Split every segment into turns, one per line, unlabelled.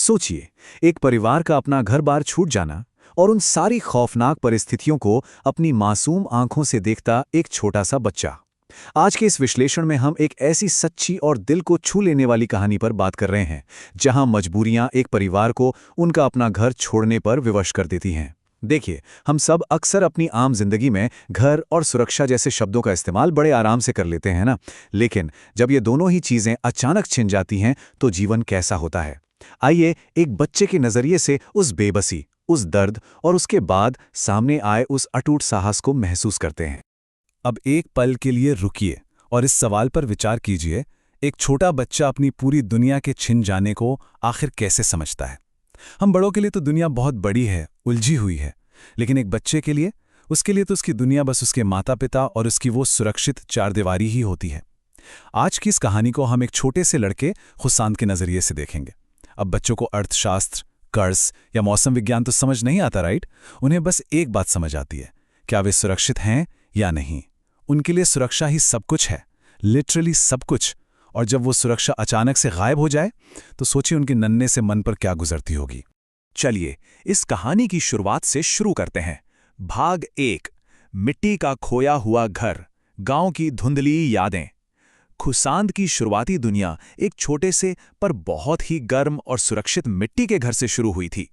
सोचिए, एक परिवार का अपना घर-बार छूट जाना और उन सारी खौफनाक परिस्थितियों को अपनी मासूम आंखों से देखता एक छोटा-सा बच्चा। आज के इस विश्लेषण में हम एक ऐसी सच्ची और दिल को छू लेने वाली कहानी पर बात कर रहे हैं, जहां मजबूरियां एक परिवार को उनका अपना घर छोड़ने पर विवश कर देती हैं। देखिए, हम सब अक्सर अपनी आम जिंदगी में घर और सुरक्षा जैसे शब्दों का इस्तेमाल बड़े आराम से कर लेते हैं ना, लेकिन जब ये दोनों ही चीजें अचानक छिन जाती हैं, तो जीवन कैसा होता है। आइए एक बच्चे के नजरिए से उस बेबसी, उस दर्द और उसके बाद सामने आए उस अटूट साहस को महसूस करते हैं।
अब एक पल के लिए रुकिए और इस सवाल पर विचार कीजिए, एक छोटा बच्चा अपनी पूरी दुनिया के छिन जाने को आखिर कैसे समझता है। हम बड़ों के लिए तो दुनिया बहुत बड़ी है, उलझी हुई है, लेकिन एक बच्चे के लिए, उसके लिए तो उसकी दुनिया बस उसके माता पिता और उसकी वो सुरक्षित चारदीवारी ही होती है। आज की इस कहानी को हम एक छोटे से लड़के खुशांत के नजरिए से देखेंगे। अब बच्चों को अर्थशास्त्र, कर्ज या मौसम विज्ञान तो समझ नहीं आता, राइट? उन्हें बस एक बात समझ आती है, क्या वे सुरक्षित हैं या नहीं। उनके लिए सुरक्षा ही सब कुछ है, लिटरली सब कुछ। और जब वो सुरक्षा अचानक से गायब हो जाए, तो सोचिए उनके नन्हे से मन पर क्या गुजरती होगी।
चलिए इस कहानी की शुरुआत से शुरू करते हैं। भाग 1, मिट्टी का खोया हुआ घर, गांव की धुंधली यादें। खुशांत की शुरुआती दुनिया एक छोटे से पर बहुत ही गर्म और सुरक्षित मिट्टी के घर से शुरू हुई थी।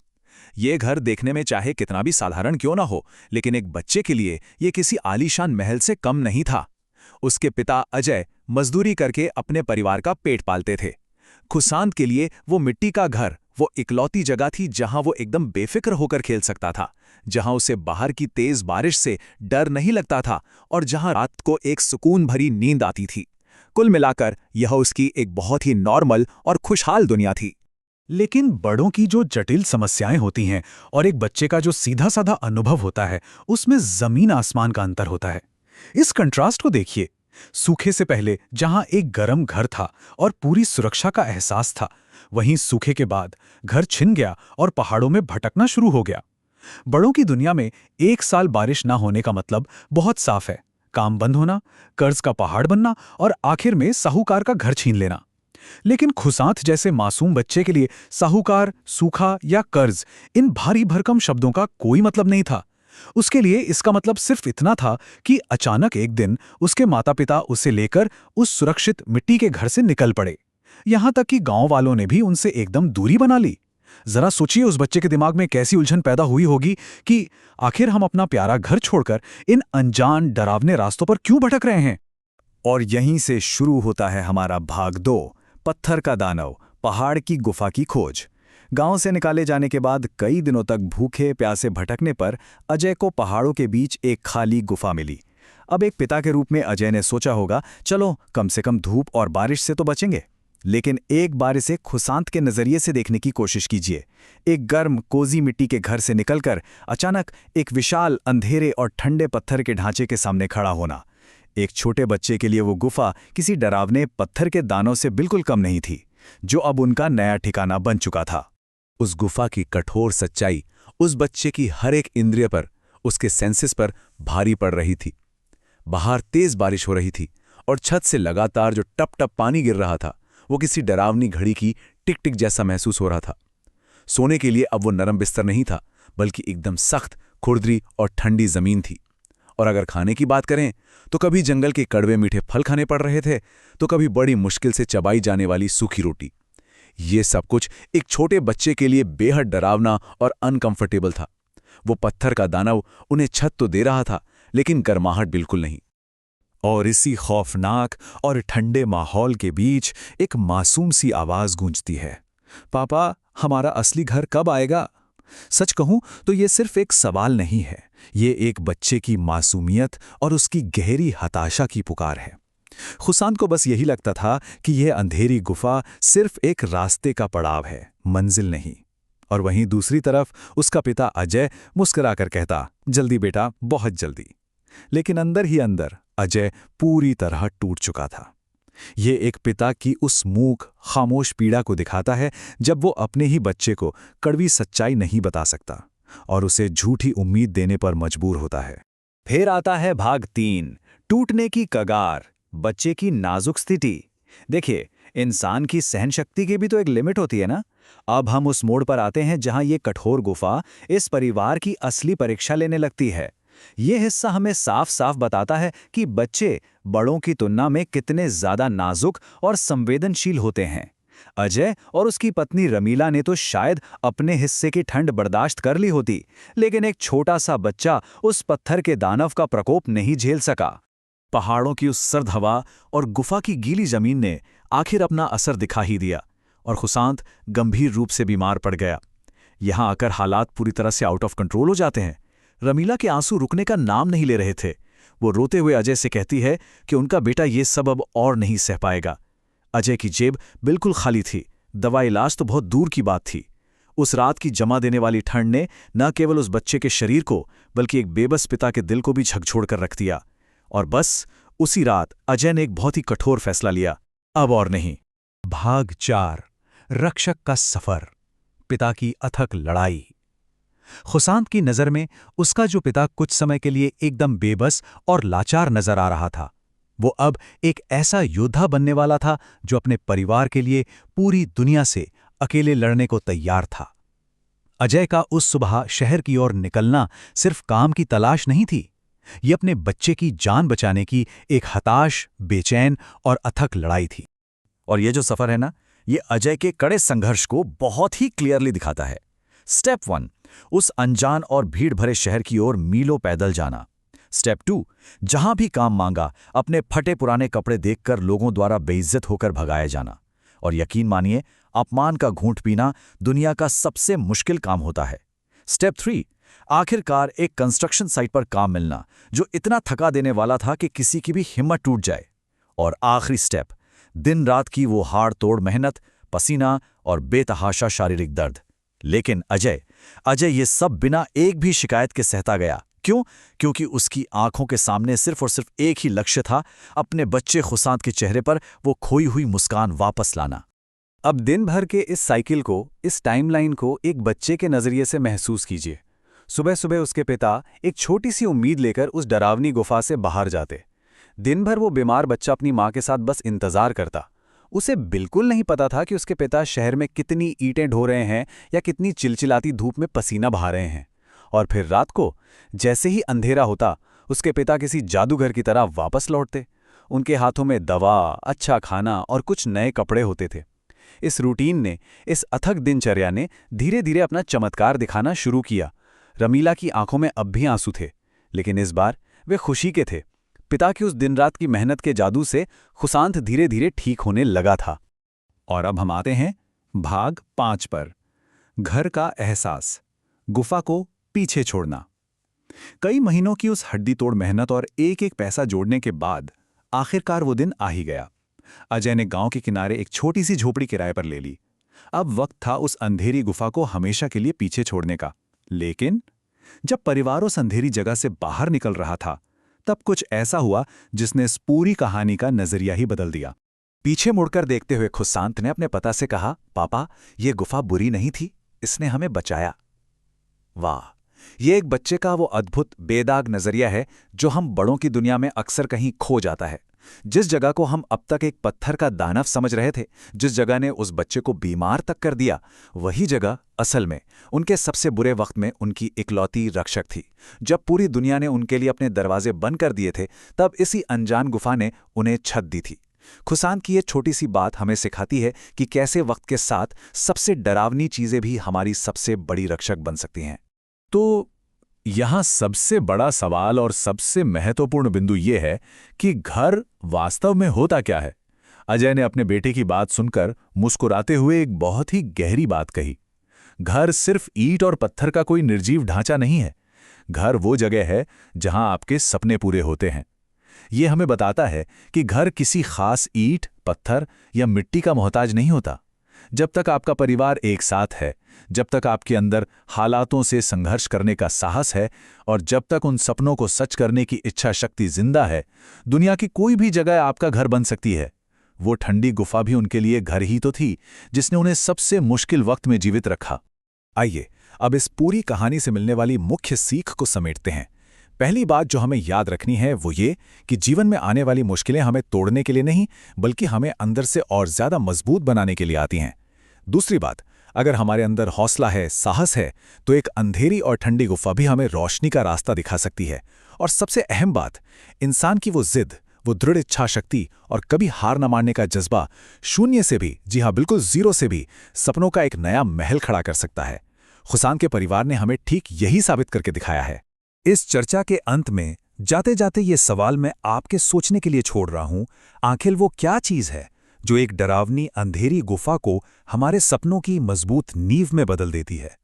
ये घर देखने में चाहे कितना भी साधारण क्यों ना हो, लेकिन एक बच्चे के लिए ये किसी आलीशान महल से कम नहीं था। उसके पिता अजय मजदूरी करके अपने परिवार का पेट पालते थे। खुशांत के लिए वो मिट्टी का घर वो इकलौती जगह थी जहां वो एकदम बेफिक्र होकर खेल सकता था, जहां उसे बाहर की तेज बारिश से डर नहीं लगता था और जहां रात को एक सुकून भरी नींद आती थी। कुल मिलाकर यह उसकी एक बहुत ही नॉर्मल और खुशहाल दुनिया थी।
लेकिन बड़ों की जो जटिल समस्याएं होती हैं और एक बच्चे का जो सीधा साधा अनुभव होता है, उसमें जमीन आसमान का अंतर होता है। इस कंट्रास्ट को देखिए। सूखे से पहले जहां एक गर्म घर था और पूरी सुरक्षा का एहसास था, वहीं सूखे के बाद घर छिन गया और पहाड़ों में भटकना शुरू हो गया। बड़ों की दुनिया में एक साल बारिश ना होने का मतलब बहुत साफ है, काम बंद होना, कर्ज का पहाड़ बनना और आखिर में साहूकार का घर छीन लेना। लेकिन खुशांत जैसे मासूम बच्चे के लिए साहूकार, सूखा या कर्ज, इन भारी भरकम शब्दों का कोई मतलब नहीं था। उसके लिए इसका मतलब सिर्फ इतना था कि अचानक एक दिन उसके माता पिता उसे लेकर उस सुरक्षित मिट्टी के घर से निकल पड़े। यहां तक कि गांव वालों ने भी उनसे एकदम दूरी बना ली। जरा सोचिए उस बच्चे के दिमाग में कैसी उलझन पैदा हुई होगी कि आखिर हम अपना प्यारा घर छोड़कर इन अनजान डरावने रास्तों पर क्यों भटक रहे हैं।
और यहीं से शुरू होता है हमारा भाग 2, पत्थर का दानव, पहाड़ की गुफा की खोज। गांव से निकाले जाने के बाद कई दिनों तक भूखे प्यासे भटकने पर अजय को पहाड़ों के बीच एक खाली गुफा मिली। अब एक पिता के रूप में अजय ने सोचा होगा, चलो कम से कम धूप और बारिश से तो बचेंगे। लेकिन एक बार इसे खुशांत के नजरिए से देखने की कोशिश कीजिए। एक गर्म कोजी मिट्टी के घर से निकलकर अचानक एक विशाल अंधेरे और ठंडे पत्थर के ढांचे के सामने खड़ा होना। एक छोटे बच्चे के लिए वो गुफा किसी डरावने पत्थर के दानों से बिल्कुल कम नहीं थी, जो अब उनका नया ठिकाना बन चुका था। उस गुफा की कठोर सच्चाई उस बच्चे की हर एक इंद्रिय पर, उसके सेंसेस पर भारी पड़ रही थी। बाहर तेज बारिश हो रही थी और छत से लगातार जो टप टप पानी गिर रहा था, वो किसी डरावनी घड़ी की टिक टिक जैसा महसूस हो रहा था। सोने के लिए अब वो नरम बिस्तर नहीं था, बल्कि एकदम सख्त, खुरदरी और ठंडी जमीन थी। और अगर खाने की बात करें, तो कभी जंगल के कड़वे मीठे फल खाने पड़ रहे थे, तो कभी बड़ी मुश्किल से चबाई जाने वाली सूखी रोटी। ये सब कुछ एक छोटे बच्चे के लिए बेहद डरावना और अनकंफर्टेबल था। वो पत्थर का दानव उन्हें छत तो दे रहा था, लेकिन गर्माहट बिल्कुल नहीं। और इसी खौफनाक और ठंडे माहौल के बीच एक मासूम सी आवाज गूंजती है, पापा, हमारा असली घर कब आएगा? सच कहूं तो ये सिर्फ एक सवाल नहीं है, ये एक बच्चे की मासूमियत और उसकी गहरी हताशा की पुकार है। खुशांत को बस यही लगता था कि यह अंधेरी गुफा सिर्फ एक रास्ते का पड़ाव है, मंजिल नहीं। और वहीं दूसरी तरफ उसका पिता अजय मुस्कुराकर कहता, जल्दी बेटा, बहुत जल्दी। लेकिन अंदर ही अंदर अजय पूरी तरह टूट चुका था। ये एक पिता की उस मूक, खामोश पीड़ा को दिखाता है जब वो अपने ही बच्चे को कड़वी सच्चाई नहीं बता सकता और उसे झूठी उम्मीद देने पर मजबूर होता है। फिर आता है भाग 3, टूटने की कगार, बच्चे की नाजुक स्थिति। देखिए, इंसान की सहन शक्ति की भी तो एक लिमिट होती है ना। अब हम उस मोड़ पर आते हैं जहां ये कठोर गुफा इस परिवार की असली परीक्षा लेने लगती है। ये हिस्सा हमें साफ साफ बताता है कि बच्चे बड़ों की तुलना में कितने ज्यादा नाजुक और संवेदनशील होते हैं। अजय और उसकी पत्नी रमीला ने तो शायद अपने हिस्से की ठंड बर्दाश्त कर ली होती, लेकिन एक छोटा सा बच्चा उस पत्थर के दानव का प्रकोप नहीं झेल सका। पहाड़ों की उस सर्द हवा और गुफा की गीली जमीन ने आखिर अपना असर दिखा ही दिया और खुशांत गंभीर रूप से बीमार पड़ गया। यहां आकर हालात पूरी तरह से आउट ऑफ कंट्रोल हो जाते हैं। रमीला के आंसू रुकने का नाम नहीं ले रहे थे। वो रोते हुए अजय से कहती है कि उनका बेटा ये सब अब और नहीं सह पाएगा। अजय की जेब बिल्कुल खाली थी, दवा इलाज तो बहुत दूर की बात थी। उस रात की जमा देने वाली ठंड ने न केवल उस बच्चे के शरीर को बल्कि एक बेबस पिता के दिल को भी झकझोर कर रख दिया। और बस उसी रात अजय ने एक बहुत ही कठोर फैसला लिया, अब और नहीं।
भाग 4 रक्षक का सफर, पिता की अथक लड़ाई। खुशांत की नजर में उसका जो पिता कुछ समय के लिए एकदम बेबस और लाचार नजर आ रहा था, वो अब एक ऐसा योद्धा बनने वाला था जो अपने परिवार के लिए पूरी दुनिया से अकेले लड़ने को तैयार था। अजय का उस सुबह शहर की ओर निकलना सिर्फ काम की तलाश नहीं थी, ये अपने बच्चे की जान बचाने की एक हताश, बेचैन और अथक लड़ाई थी।
और ये जो सफर है ना, ये अजय के कड़े संघर्ष को बहुत ही क्लियरली दिखाता है। स्टेप 1, उस अनजान और भीड़ भरे शहर की ओर मीलों पैदल जाना। स्टेप 2, जहां भी काम मांगा अपने फटे पुराने कपड़े देखकर लोगों द्वारा बेइज्जत होकर भगाया जाना। और यकीन मानिए, अपमान का घूंट पीना दुनिया का सबसे मुश्किल काम होता है। स्टेप 3, आखिरकार एक कंस्ट्रक्शन साइट पर काम मिलना जो इतना थका देने वाला था कि किसी की भी हिम्मत टूट जाए। और आखिरी स्टेप, दिन रात की वो हाड़ तोड़ मेहनत, पसीना और बेतहाशा शारीरिक दर्द। लेकिन अजय ये सब बिना एक भी शिकायत के सहता गया। क्यों? क्योंकि उसकी आंखों के सामने सिर्फ और सिर्फ एक ही लक्ष्य था, अपने बच्चे खुशांत के चेहरे पर वो खोई हुई मुस्कान वापस लाना। अब दिन भर के इस साइकिल को, इस टाइमलाइन को एक बच्चे के नजरिए से महसूस कीजिए। सुबह सुबह उसके पिता एक छोटी सी उम्मीद लेकर उस डरावनी गुफा से बाहर जाते। दिन भर वो बीमार बच्चा अपनी माँ के साथ बस इंतजार करता। उसे बिल्कुल नहीं पता था कि उसके पिता शहर में कितनी ईंटें ढो रहे हैं या कितनी चिलचिलाती धूप में पसीना बहा रहे हैं। और फिर रात को जैसे ही अंधेरा होता, उसके पिता किसी जादूगर की तरह वापस लौटते। उनके हाथों में दवा, अच्छा खाना और कुछ नए कपड़े होते थे। इस रूटीन ने, इस अथक दिनचर्या ने धीरे धीरे अपना चमत्कार दिखाना शुरू किया। रमीला की आंखों में अब भी आंसू थे, लेकिन इस बार वे खुशी के थे। पिता की उस दिन रात की मेहनत के जादू से खुशांत धीरे धीरे ठीक होने लगा था। और अब हम आते हैं भाग 5 पर, घर का एहसास, गुफा को पीछे छोड़ना। कई महीनों की उस हड्डी तोड़ मेहनत और एक एक पैसा जोड़ने के बाद आखिरकार वो दिन आ ही गया। अजय ने गांव के किनारे एक छोटी सी झोपड़ी किराए पर ले ली। अब वक्त था उस अंधेरी गुफा को हमेशा के लिए पीछे छोड़ने का। लेकिन जब परिवार उस अंधेरी जगह से बाहर निकल रहा था, तब कुछ ऐसा हुआ जिसने इस पूरी कहानी का नजरिया ही बदल दिया। पीछे मुड़कर देखते हुए खुशांत ने अपने पिता से कहा, पापा, ये गुफा बुरी नहीं थी, इसने हमें बचाया। वाह, ये एक बच्चे का वो अद्भुत बेदाग नजरिया है जो हम बड़ों की दुनिया में अक्सर कहीं खो जाता है। जिस जगह को हम अब तक एक पत्थर का दानव समझ रहे थे, जिस जगह ने उस बच्चे को बीमार तक कर दिया, वही जगह असल में उनके सबसे बुरे वक्त में उनकी इकलौती रक्षक थी। जब पूरी दुनिया ने उनके लिए अपने दरवाजे बंद कर दिए थे, तब इसी अनजान गुफा ने उन्हें छत दी थी। खुशांत की ये छोटी सी बात हमें सिखाती है कि कैसे वक्त के साथ सबसे डरावनी चीजें भी हमारी सबसे बड़ी रक्षक बन सकती हैं। तो यहां सबसे बड़ा सवाल और सबसे महत्वपूर्ण बिंदु यह है कि घर वास्तव में होता क्या है। अजय ने अपने बेटे की बात सुनकर मुस्कुराते हुए एक बहुत ही गहरी बात कही। घर सिर्फ ईंट और पत्थर का कोई निर्जीव ढांचा नहीं है। घर वो जगह है जहां आपके सपने पूरे होते हैं। यह हमें बताता है कि घर किसी खास ईंट, पत्थर या मिट्टी का मोहताज नहीं होता। जब तक आपका परिवार एक साथ है, जब तक आपके अंदर हालातों से संघर्ष करने का साहस है और जब तक उन सपनों को सच करने की इच्छा शक्ति जिंदा है, दुनिया की कोई भी जगह आपका घर बन सकती है। वो ठंडी गुफा भी उनके लिए घर ही तो थी, जिसने उन्हें सबसे मुश्किल वक्त में जीवित रखा। आइए अब इस पूरी कहानी से मिलने वाली मुख्य सीख को समेटते हैं। पहली बात जो हमें याद रखनी है वो ये कि जीवन में आने वाली मुश्किलें हमें तोड़ने के लिए नहीं, बल्कि हमें अंदर से और ज़्यादा मजबूत बनाने के लिए आती हैं। दूसरी बात, अगर हमारे अंदर हौसला है, साहस है, तो एक अंधेरी और ठंडी गुफा भी हमें रोशनी का रास्ता दिखा सकती है। और सबसे अहम बात, इंसान की वो जिद, वो दृढ़ इच्छा शक्ति और कभी हार न मानने का जज्बा शून्य से भी, जी हाँ बिल्कुल जीरो से भी, सपनों का एक नया महल खड़ा कर सकता है। खुशान के परिवार ने हमें ठीक यही साबित करके दिखाया है।
इस चर्चा के अंत में जाते जाते ये सवाल मैं आपके सोचने के लिए छोड़ रहा हूं, आखिर वो क्या चीज है जो एक डरावनी अंधेरी गुफा को हमारे सपनों की मजबूत नींव में बदल देती है?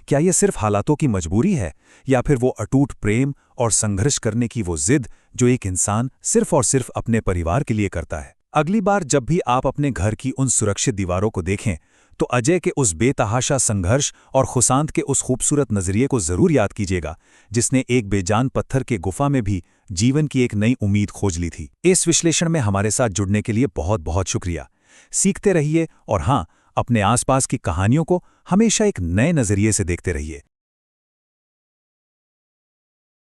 क्या ये सिर्फ हालातों की मजबूरी है, या फिर वो अटूट प्रेम और संघर्ष करने की वो जिद जो एक इंसान सिर्फ और सिर्फ अपने परिवार के लिए करता है? अगली बार जब भी आप अपने घर की उन सुरक्षित दीवारों को देखें, तो अजय के उस बेतहाशा संघर्ष और खुशांत के उस खूबसूरत नजरिए को जरूर याद कीजिएगा, जिसने एक बेजान पत्थर के गुफा में भी जीवन की एक नई उम्मीद खोज ली थी। इस विश्लेषण में हमारे साथ जुड़ने के लिए बहुत बहुत शुक्रिया। सीखते रहिए और हाँ, अपने आसपास की कहानियों को हमेशा एक नए नजरिए से देखते रहिए।